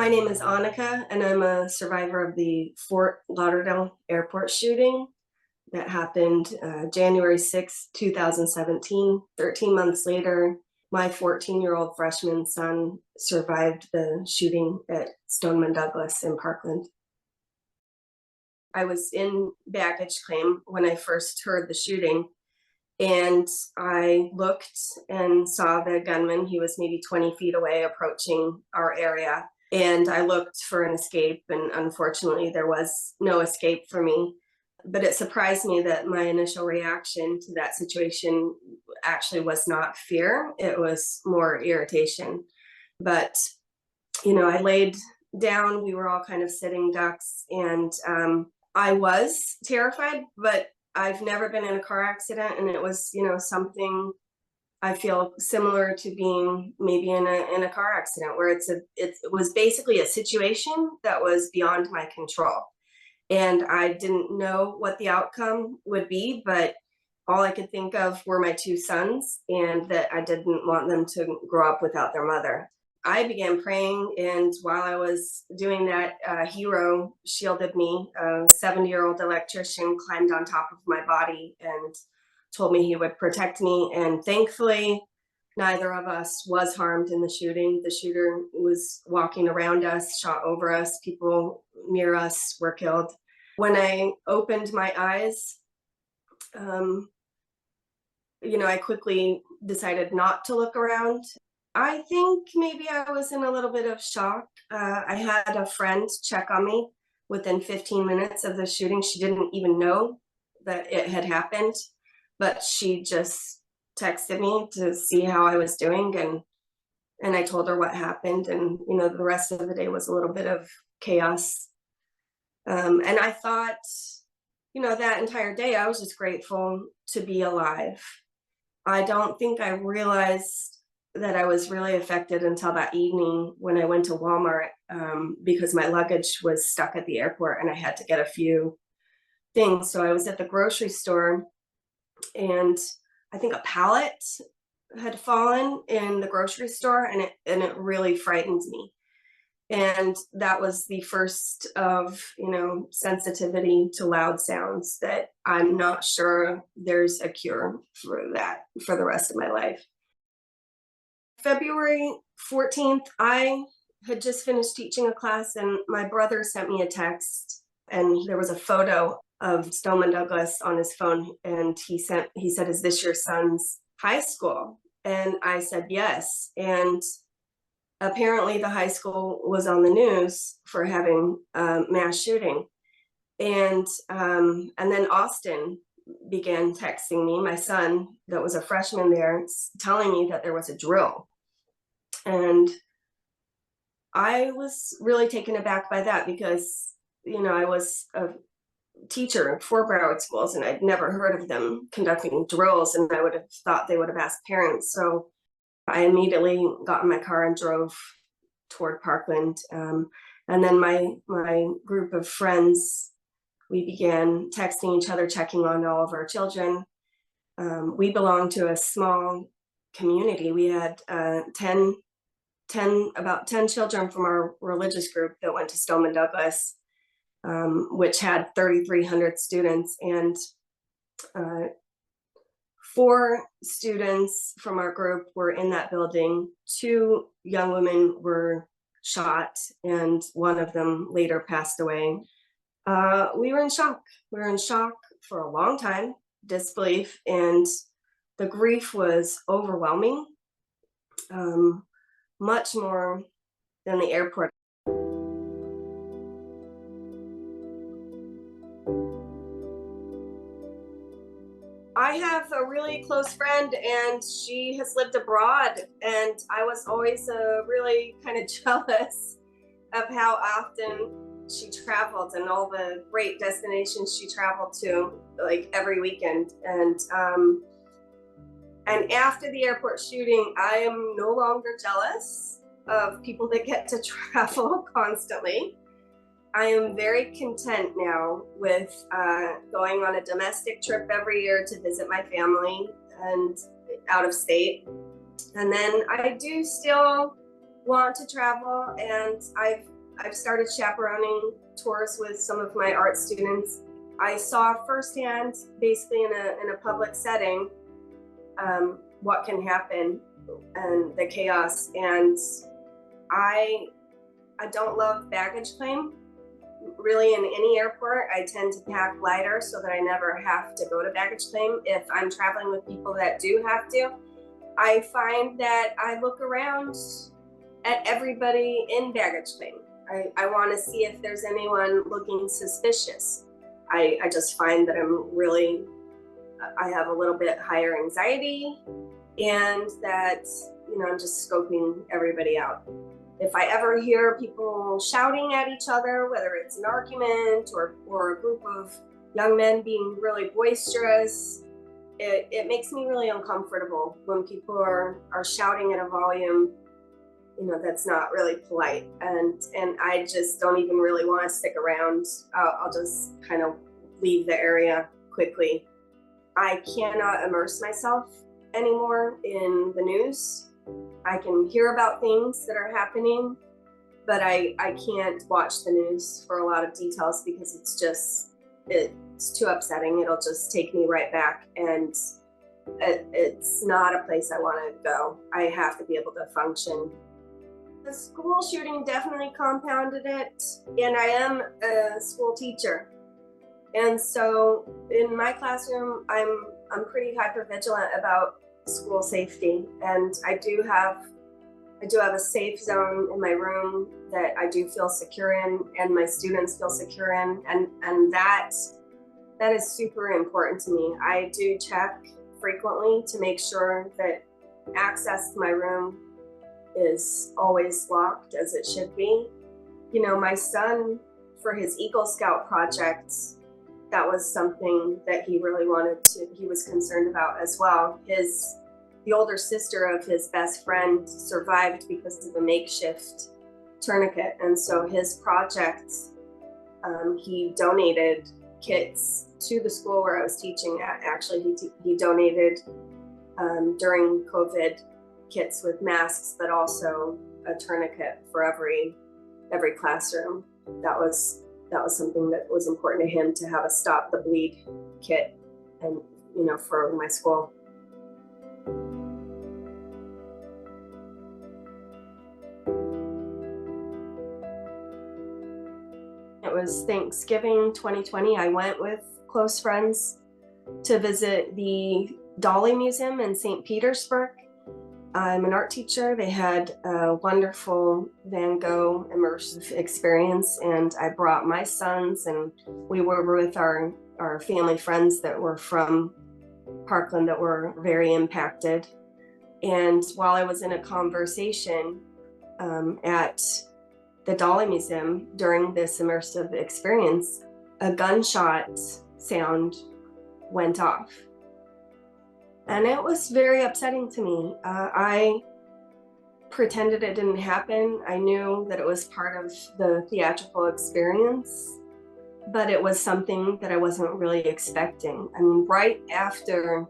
My name is Annika, and I'm a survivor of the Fort Lauderdale Airport shooting that happened January 6, 2017. 13 months later, my 14-year-old freshman son survived the shooting at Stoneman Douglas in Parkland. I was in baggage claim when I first heard the shooting, and I looked and saw the gunman. He was maybe 20 feet away, approaching our area. And I looked for an escape, and unfortunately there was no escape for me. But it surprised me that my initial reaction to that situation actually was not fear, it was more irritation. But, I laid down, we were all kind of sitting ducks, and I was terrified, but I've never been in a car accident, and it was, something I feel similar to being maybe in a car accident where it was basically a situation that was beyond my control. And I didn't know what the outcome would be, but all I could think of were my two sons and that I didn't want them to grow up without their mother. I began praying, and while I was doing that, a hero shielded me. A 70-year-old electrician climbed on top of my body and told me he would protect me, and thankfully neither of us was harmed in the shooting. The shooter was walking around us, shot over us, people near us were killed. When I opened my eyes, I quickly decided not to look around. I think maybe I was in a little bit of shock. I had a friend check on me within 15 minutes of the shooting. She didn't even know that it had happened, but she just texted me to see how I was doing, and I told her what happened, and the rest of the day was a little bit of chaos. And I thought, that entire day I was just grateful to be alive. I don't think I realized that I was really affected until that evening when I went to Walmart, because my luggage was stuck at the airport and I had to get a few things. So I was at the grocery store, and I think a pallet had fallen in the grocery store, and it really frightened me. And that was the first of, sensitivity to loud sounds that I'm not sure there's a cure for that for the rest of my life. February 14th, I had just finished teaching a class, and my brother sent me a text, and there was a photo of Stoneman Douglas on his phone, and he said, "Is this your son's high school?" And I said yes. And apparently the high school was on the news for having a mass shooting. And then Austin began texting me, my son that was a freshman there, telling me that there was a drill. And I was really taken aback by that because, I was a teacher for Broward schools, and I'd never heard of them conducting drills, and I would have thought they would have asked parents. So I immediately got in my car and drove toward Parkland. And then my group of friends, we began texting each other, checking on all of our children. We belonged to a small community. We had about 10 children from our religious group that went to Stoneman Douglas, which had 3,300 students, and 4 students from our group were in that building. 2 young women were shot, and one of them later passed away. We were in shock. We were in shock for a long time, disbelief, and the grief was overwhelming, much more than the airport. I have a really close friend, and she has lived abroad, and I was always really kind of jealous of how often she traveled and all the great destinations she traveled to, like every weekend. And after the airport shooting, I am no longer jealous of people that get to travel constantly. I am very content now with going on a domestic trip every year to visit my family and out of state. And then I do still want to travel, and I've I've started chaperoning tours with some of my art students. I saw firsthand, basically in a public setting, what can happen and the chaos. And I don't love baggage claim. Really, in any airport, I tend to pack lighter so that I never have to go to baggage claim. If I'm traveling with people that do have to, I find that I look around at everybody in baggage claim. I want to see if there's anyone looking suspicious. I just find that I have a little bit higher anxiety, and that, I'm just scoping everybody out. If I ever hear people shouting at each other, whether it's an argument or a group of young men being really boisterous, it makes me really uncomfortable when people are shouting at a volume, that's not really polite. And I just don't even really want to stick around. I'll just kind of leave the area quickly. I cannot immerse myself anymore in the news. I can hear about things that are happening, but I can't watch the news for a lot of details because it's too upsetting. It'll just take me right back, and it's not a place I want to go. I have to be able to function. The school shooting definitely compounded it, and I am a school teacher. And so in my classroom, I'm pretty hypervigilant about school safety, and I do have a safe zone in my room that I do feel secure in, and my students feel secure in, and that is super important to me. I do check frequently to make sure that access to my room is always locked, as it should be. My son, for his Eagle Scout project, that was something that he really he was concerned about as well. The older sister of his best friend survived because of a makeshift tourniquet. And so his project, he donated kits to the school where I was teaching at. Actually, he donated during COVID kits with masks, but also a tourniquet for every classroom. That was something that was important to him, to have a stop the bleed kit, and for my school. It was Thanksgiving 2020. I went with close friends to visit the Dolly Museum in St. Petersburg. I'm an art teacher. They had a wonderful Van Gogh immersive experience, and I brought my sons, and we were with our family friends that were from Parkland that were very impacted. And while I was in a conversation at the Dolly Museum during this immersive experience, a gunshot sound went off. And it was very upsetting to me. I pretended it didn't happen. I knew that it was part of the theatrical experience, but it was something that I wasn't really expecting. I mean, right after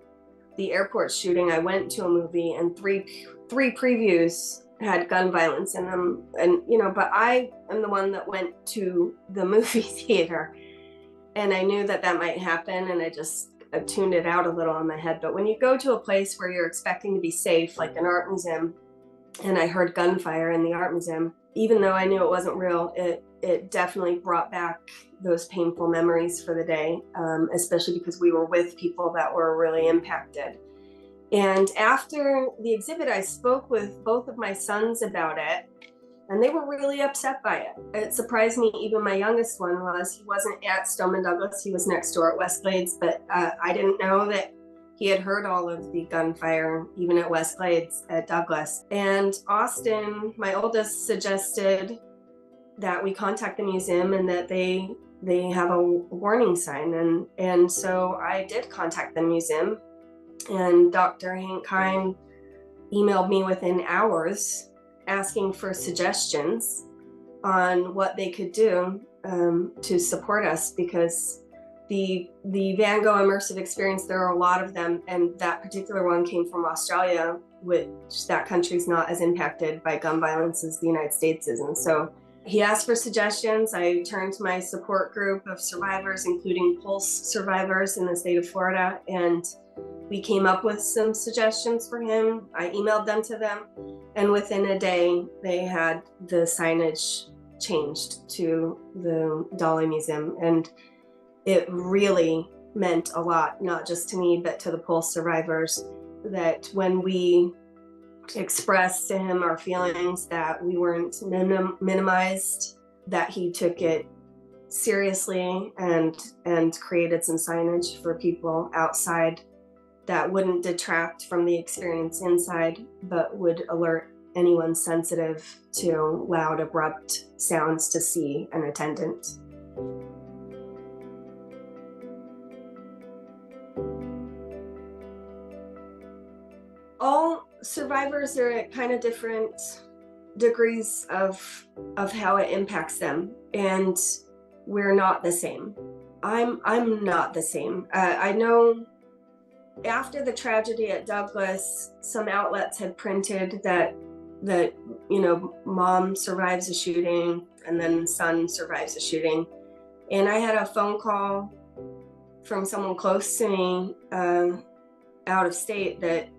the airport shooting, I went to a movie, and three previews had gun violence in them. And, but I am the one that went to the movie theater, and I knew that might happen, and I tuned it out a little in my head. But when you go to a place where you're expecting to be safe, like an art museum, and I heard gunfire in the art museum, even though I knew it wasn't real, it definitely brought back those painful memories for the day, especially because we were with people that were really impacted. And after the exhibit, I spoke with both of my sons about it, and they were really upset by it. It surprised me. Even my youngest one he wasn't at Stoneman Douglas. He was next door at Westglades, but I didn't know that he had heard all of the gunfire, even at Westglades at Douglas. And Austin, my oldest, suggested that we contact the museum and that they have a warning sign. And so I did contact the museum, and Dr. Hank Kine emailed me within hours asking for suggestions on what they could do to support us, because the Van Gogh immersive experience, there are a lot of them, and that particular one came from Australia, which that country's not as impacted by gun violence as the United States is. And so He asked for suggestions. I turned to my support group of survivors, including Pulse survivors in the state of Florida, and we came up with some suggestions for him. I emailed them to them, and within a day, they had the signage changed to the Dolly Museum. And it really meant a lot, not just to me, but to the Pulse survivors, that when we expressed to him our feelings, that we weren't minimized, that he took it seriously and created some signage for people outside that wouldn't detract from the experience inside, but would alert anyone sensitive to loud, abrupt sounds to see an attendant. All survivors are at kind of different degrees of how it impacts them, and we're not the same. I'm not the same. I know after the tragedy at Douglas, some outlets had printed that mom survives a shooting and then son survives a shooting, and I had a phone call from someone close to me out of state that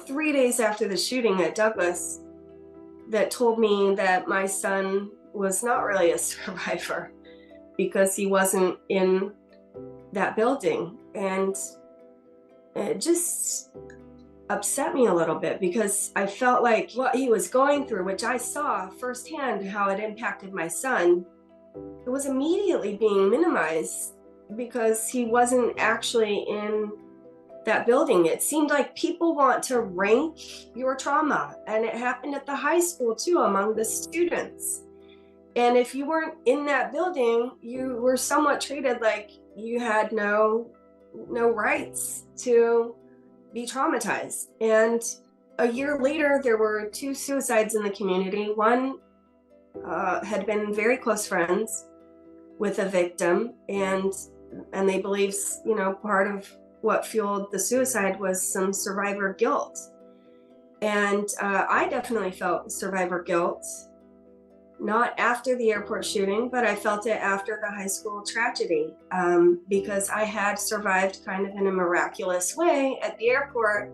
3 days after the shooting at Douglas, that told me that my son was not really a survivor because he wasn't in that building. And it just upset me a little bit, because I felt like what he was going through, which I saw firsthand how it impacted my son, it was immediately being minimized because he wasn't actually in that building. It seemed like people want to rank your trauma, and it happened at the high school too, among the students. And if you weren't in that building, you were somewhat treated like you had no rights to be traumatized. And a year later, there were 2 suicides in the community. One had been very close friends with a victim, and they believe, part of what fueled the suicide was some survivor guilt. And I definitely felt survivor guilt, not after the airport shooting, but I felt it after the high school tragedy, because I had survived kind of in a miraculous way at the airport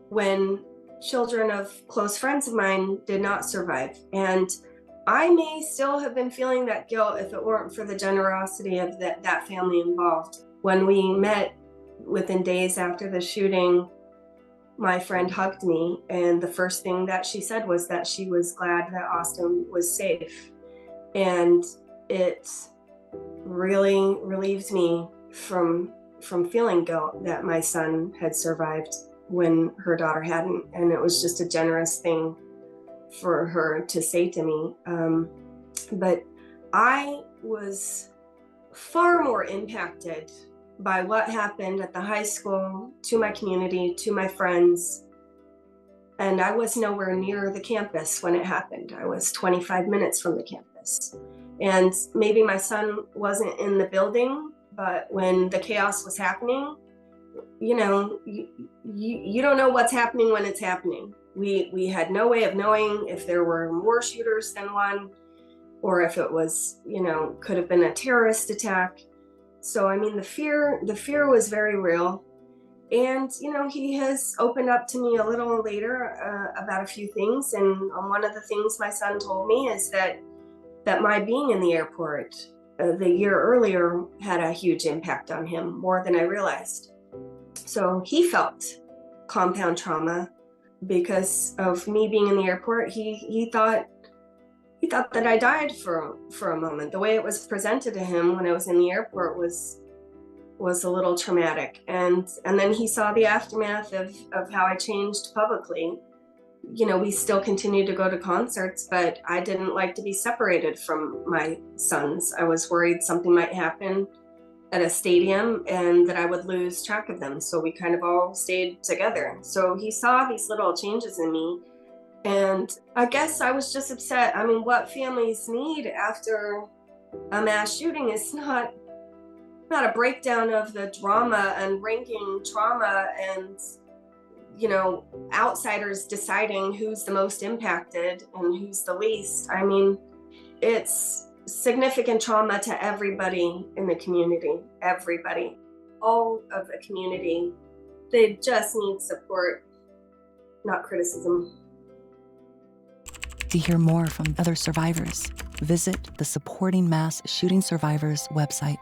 when children of close friends of mine did not survive. And I may still have been feeling that guilt if it weren't for the generosity of that family involved. When we met within days after the shooting, my friend hugged me, and the first thing that she said was that she was glad that Austin was safe. And it really relieved me from feeling guilt that my son had survived when her daughter hadn't. And it was just a generous thing for her to say to me. But I was far more impacted by what happened at the high school, to my community, to my friends. And I was nowhere near the campus when it happened. I was 25 minutes from the campus. And maybe my son wasn't in the building, but when the chaos was happening, you don't know what's happening when it's happening. We had no way of knowing if there were more shooters than one, or if it was, could have been a terrorist attack. So, I mean, the fear was very real. And, he has opened up to me a little later about a few things. And one of the things my son told me is that my being in the airport the year earlier had a huge impact on him, more than I realized. So he felt compound trauma because of me being in the airport. He thought that I died for a moment. The way it was presented to him when I was in the airport was a little traumatic. And then he saw the aftermath of how I changed publicly. We still continued to go to concerts, but I didn't like to be separated from my sons. I was worried something might happen at a stadium and that I would lose track of them. So we kind of all stayed together. So he saw these little changes in me. And I guess I was just upset. I mean, what families need after a mass shooting is not a breakdown of the drama and ranking trauma and outsiders deciding who's the most impacted and who's the least. I mean, it's significant trauma to everybody in the community, everybody, all of the community. They just need support, not criticism. To hear more from other survivors, visit the Supporting Mass Shooting Survivors website.